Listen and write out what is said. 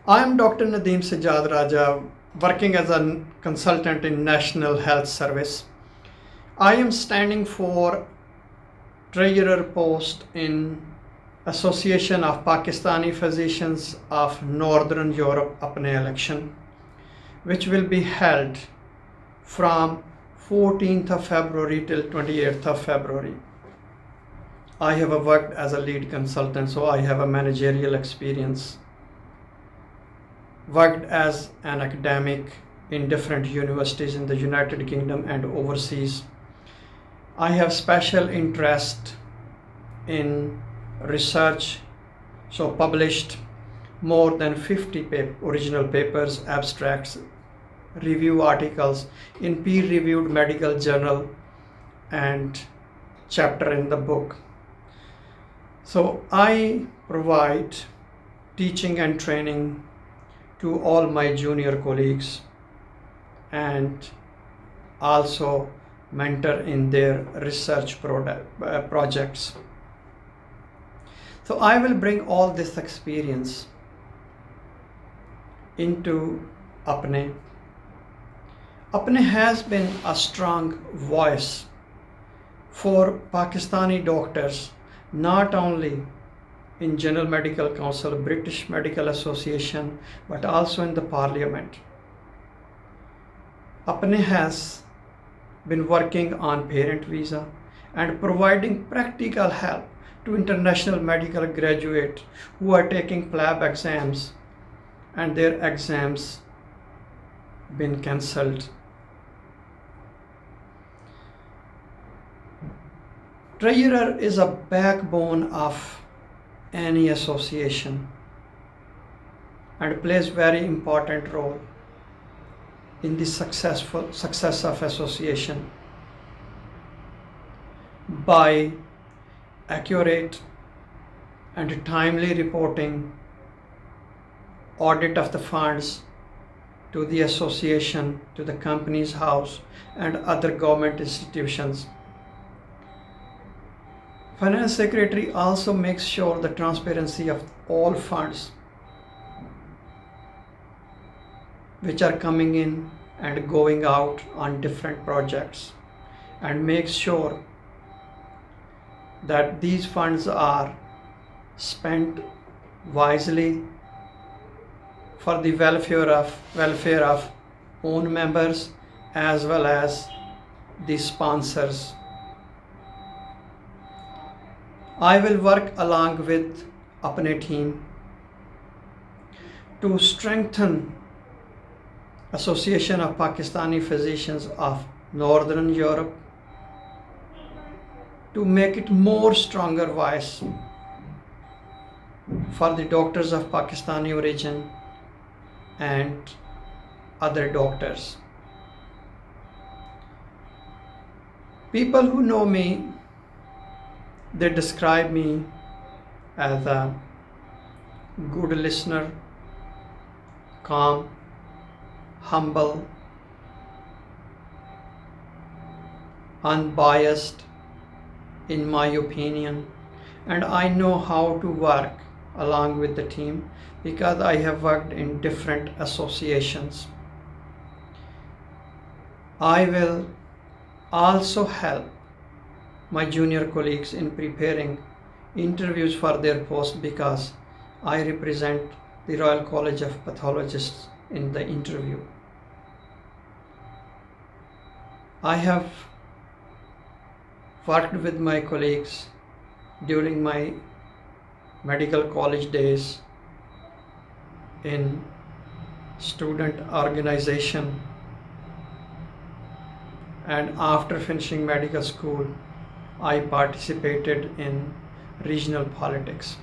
I am Dr. Nadeem Sajjad Raja, working as a consultant in National Health Service. I am standing for treasurer post in Association of Pakistani Physicians of Northern Europe अपने election, which will be held from 14th of February till 28th of February. I have worked as a lead consultant, so I have a managerial experience. Worked as an academic in different universities in the United Kingdom and overseas. I have special interest in research, so published more than 50 original papers, abstracts, review articles in peer-reviewed medical journal and chapter in the book. So I provide teaching and training to all my junior colleagues and also mentor in their research projects. So I will bring all this experience into Apne. Apne has been a strong voice for Pakistani doctors, not only in General Medical Council, British Medical Association, but also in the Parliament. Apne has been working on parent visa and providing practical help to international medical graduates who are taking PLAB exams and their exams been cancelled. Treasurer is a backbone of any association and plays very important role in the success of association by accurate and timely reporting, audit of the funds to the association, to the company's house and other government institutions. Finance Secretary also makes sure the transparency of all funds which are coming in and going out on different projects, and makes sure that these funds are spent wisely for the welfare of own members as well as the sponsors. I will work along with Apne team to strengthen Association of Pakistani Physicians of Northern Europe, to make it more stronger voice for the doctors of Pakistani origin and other doctors. People who know me, they describe me as a good listener, calm, humble, unbiased in my opinion, and I know how to work along with the team because I have worked in different associations. I will also help my junior colleagues in preparing interviews for their post because I represent the Royal College of Pathologists in the interview. I have worked with my colleagues during my medical college days in student organization, and after finishing medical school I participated in regional politics.